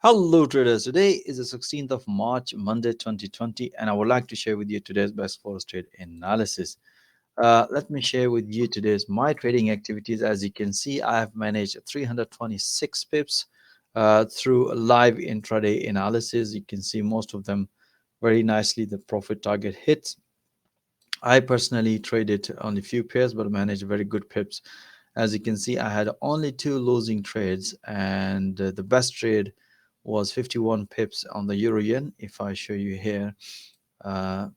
Hello traders, today is the 16th of March, Monday 2020, and I would like to share with you today's best forex trade analysis. Let me share with you today's my trading activities. As you can see, I have managed 326 pips through live intraday analysis. You can see most of them very nicely. The profit target hits. I personally traded on a few pairs, but managed very good pips. As you can see, I had only two losing trades, and the best trade was 51 pips on the euro yen. If I show you here, uh,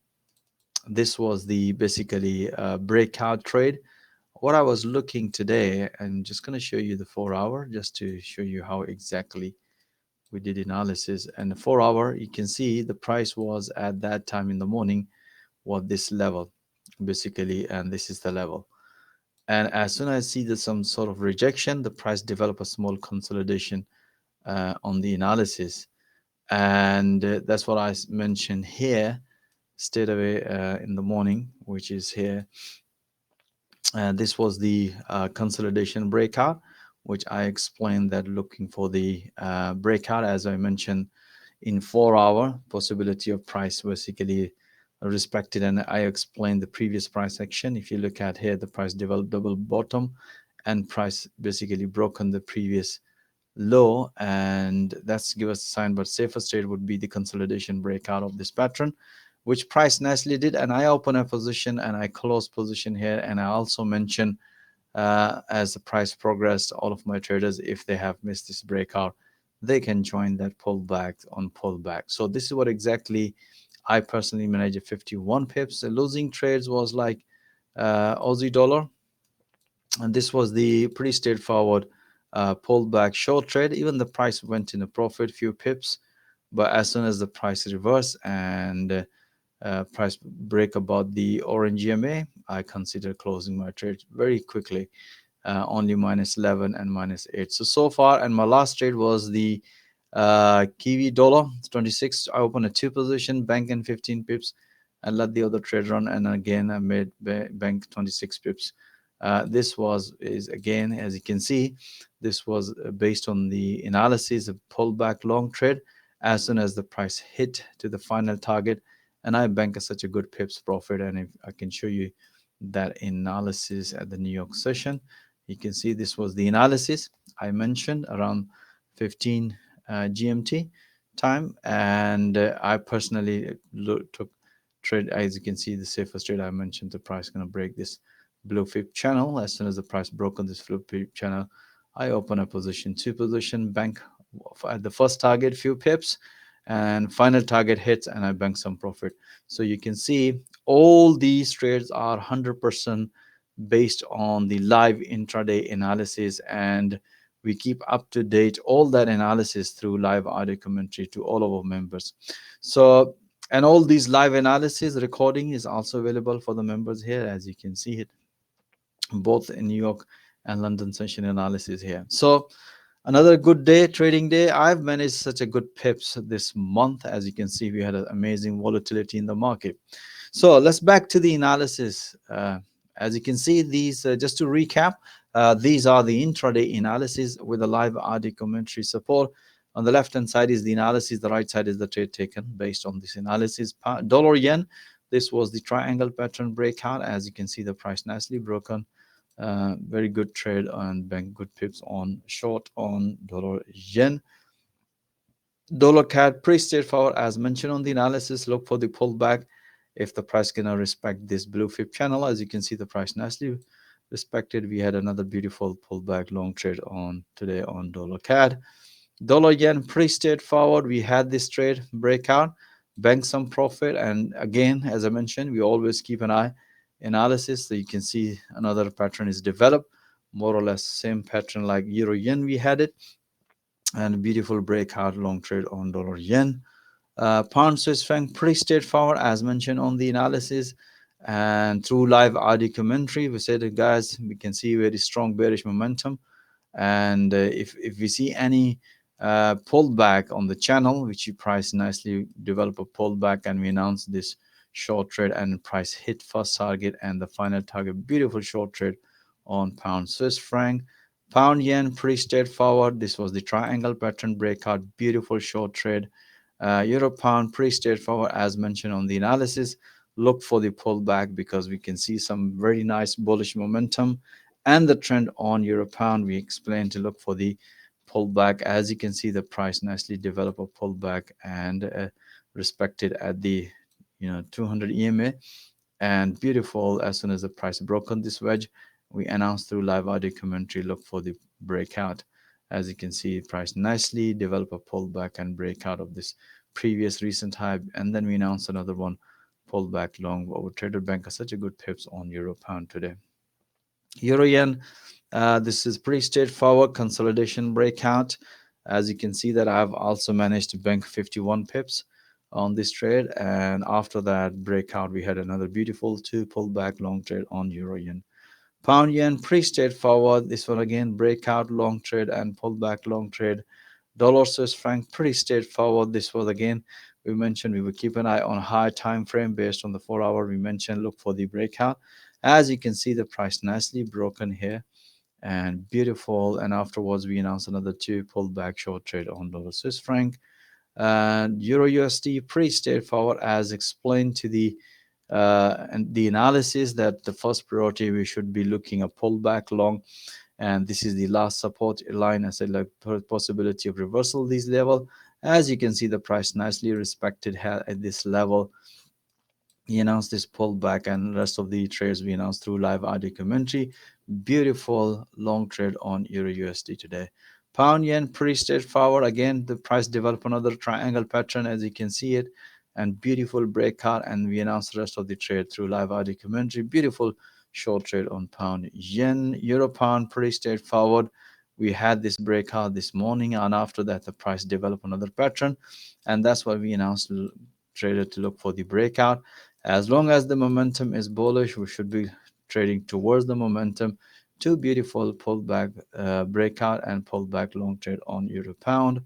this was the basically breakout trade. What I was looking today, and just going to show you the 4 hour just to show you how exactly we did analysis. And the 4 hour, you can see the price was at that time in the morning was this level basically, and this is the level. And as soon as I see that some sort of rejection, the price develop a small consolidation on the analysis. And that's what I mentioned here straight away in the morning, which is here. This was the consolidation breakout, which I explained that looking for the breakout, as I mentioned, in 4 hour possibility of price basically respected, and I explained the previous price action. If you look at here, the price developed double bottom and price basically broken the previous low, and that's give us a sign. But safest trade would be the consolidation breakout of this pattern, which price nicely did. And I open a position and I close position here, and I also mention as the price progressed, all of my traders, if they have missed this breakout, they can join that pullback on pullback. So this is what exactly I personally manage at 51 pips. The losing trades was like Aussie dollar, and this was the pretty straightforward pullback short trade. Even the price went in a profit, few pips, but as soon as the price reversed and price break about the orange EMA, I consider closing my trade very quickly. Only minus 11 and minus 8. So far, and my last trade was the Kiwi dollar 26. I opened a two position, bank in 15 pips, and let the other trade run. And again, I made bank 26 pips. This was is again, as you can see, this was based on the analysis of pullback long trade. As soon as the price hit to the final target, and I bank such a good pips profit. And if I can show you that analysis at the New York session, you can see this was the analysis I mentioned around 15 GMT time, and I personally took trade. As you can see, the safest trade I mentioned, the price going to break this blue fib channel. As soon as the price broke on this blue fib channel, I open a position, two position, bank at the first target few pips, and final target hits, and I bank some profit. So you can see all these trades are 100% based on the live intraday analysis, and we keep up to date all that analysis through live audio commentary to all of our members. So, and all these live analysis recording is also available for the members here, as you can see it, both in New York and London session analysis here. So another good day, trading day. I've managed such a good pips this month. As you can see, we had an amazing volatility in the market. So let's back to the analysis. As you can see, these just to recap, these are the intraday analysis with a live audio commentary support. On the left hand side is the analysis, the right side is the trade taken based on this analysis. Dollar yen, this was the triangle pattern breakout. As you can see, the price nicely broken. Very good trade and bank good pips on short on dollar yen. Dollar CAD pretty straightforward. As mentioned on the analysis, look for the pullback if the price cannot respect this blue fib channel. As you can see, the price nicely respected. We had another beautiful pullback long trade on today on dollar CAD. Dollar yen pretty straightforward. We had this trade breakout, bank some profit, and again, as I mentioned, we always keep an eye analysis. So you can see another pattern is developed, more or less same pattern like euro yen we had it, and beautiful breakout long trade on dollar yen. Pound Swiss franc pretty straightforward as mentioned on the analysis, and through live audio commentary we said, guys, we can see very strong bearish momentum, and if we see any pullback on the channel, which you price nicely develop a pullback, and we announce this short trade and price hit first target and the final target. Beautiful short trade on pound Swiss franc. Pound yen, pretty straightforward. This was the triangle pattern breakout, beautiful short trade. Euro pound, pretty straightforward as mentioned on the analysis. Look for the pullback because we can see some very nice bullish momentum and the trend on euro pound. We explained to look for the pullback. As you can see, the price nicely developed a pullback and respected at the 200 EMA, and beautiful. As soon as the price broke on this wedge, we announced through live audio commentary, look for the breakout. As you can see, price nicely develop a pullback and breakout of this previous recent high, and then we announced another one, pullback long. Our trader bank has such a good pips on euro pound today. Euro yen, this is pretty straightforward consolidation breakout. As you can see that I've also managed to bank 51 pips on this trade, and after that breakout we had another beautiful two pullback long trade on euro yen. Pound yen, pretty straightforward. This one again, breakout long trade and pullback long trade. Dollar Swiss franc, pretty straightforward. This was again, we mentioned we would keep an eye on high time frame based on the 4 hour. We mentioned look for the breakout. As you can see, the price nicely broken here and beautiful. And afterwards, we announced another two pullback short trade on dollar Swiss franc. And Euro USD, pretty straightforward as explained to and the analysis that the first priority we should be looking a pullback long, and this is the last support line. I said like possibility of reversal this level. As you can see, the price nicely respected at this level. He announced this pullback, and rest of the trades we announced through live audio commentary. Beautiful long trade on euro USD today. Pound yen, pretty straightforward. Again, the price developed another triangle pattern as you can see it, and beautiful breakout. And we announced the rest of the trade through live audio commentary. Beautiful short trade on pound yen. Euro pound, pretty straightforward. We had this breakout this morning, and after that, the price developed another pattern, and that's why we announced trader to look for the breakout. As long as the momentum is bullish, we should be trading towards the momentum. Two beautiful pullback breakout and pullback long trade on euro pound.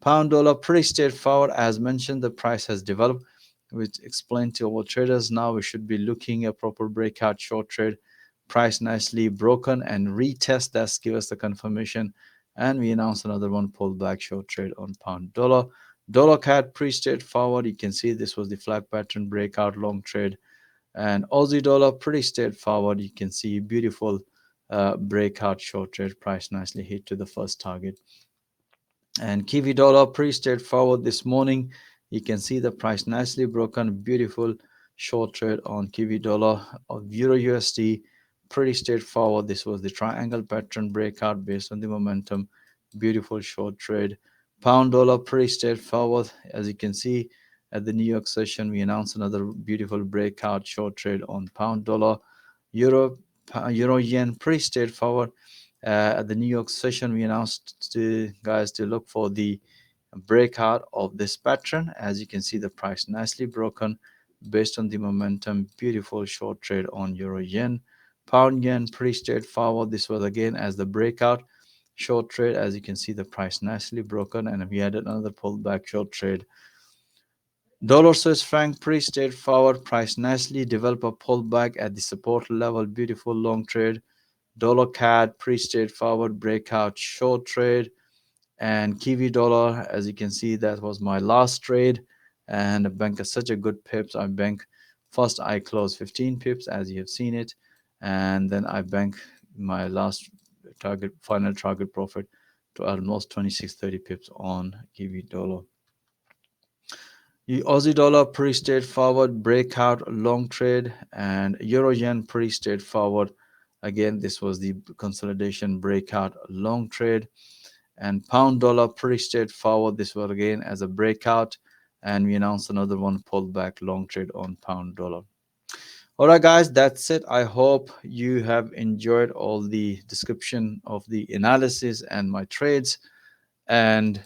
Pound dollar, pretty straightforward. As mentioned, the price has developed, which explained to our traders. Now we should be looking at proper breakout short trade. Price nicely broken and retest. That's give us the confirmation. And we announced another one pullback short trade on pound dollar. Dollar CAD, pretty straightforward. You can see this was the flag pattern breakout long trade. And Aussie dollar, pretty straightforward. You can see beautiful breakout short trade. Price nicely hit to the first target. And Kiwi dollar, pretty straightforward this morning. You can see the price nicely broken. Beautiful short trade on Kiwi dollar. Of euro USD, pretty straightforward. This was the triangle pattern breakout based on the momentum. Beautiful short trade. Pound dollar, pretty straightforward. As you can see at the New York session, we announced another beautiful breakout short trade on pound dollar. Euro, euro yen, pretty straightforward. At the New York session, we announced to guys to look for the breakout of this pattern. As you can see, the price nicely broken based on the momentum. Beautiful short trade on euro yen. Pound yen, pretty straightforward. This was again as the breakout short trade. As you can see, the price nicely broken, and we had another pullback short trade. Dollar Swiss franc, pretty straightforward. Price nicely develop a pullback at the support level. Beautiful long trade. Dollar CAD, pretty straightforward breakout short trade. And Kiwi dollar, as you can see, that was my last trade. And the bank has such a good pips. I bank first, I closed 15 pips as you have seen it. And then I bank my last target, final target profit to almost 26-30 pips on Kiwi dollar. The Aussie dollar, pretty straightforward breakout long trade, and euro yen, pretty straightforward. Again, this was the consolidation breakout long trade. And pound dollar, pretty straightforward. This was again as a breakout, and we announced another one pullback long trade on pound dollar. All right, guys, that's it. I hope you have enjoyed all the description of the analysis and my trades. And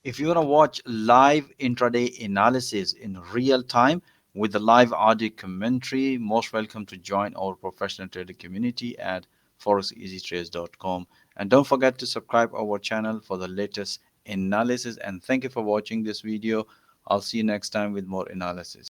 if you want to watch live intraday analysis in real time with the live audio commentary, most welcome to join our professional trader community at forexeasytrades.com. And don't forget to subscribe our channel for the latest analysis. And thank you for watching this video. I'll see you next time with more analysis.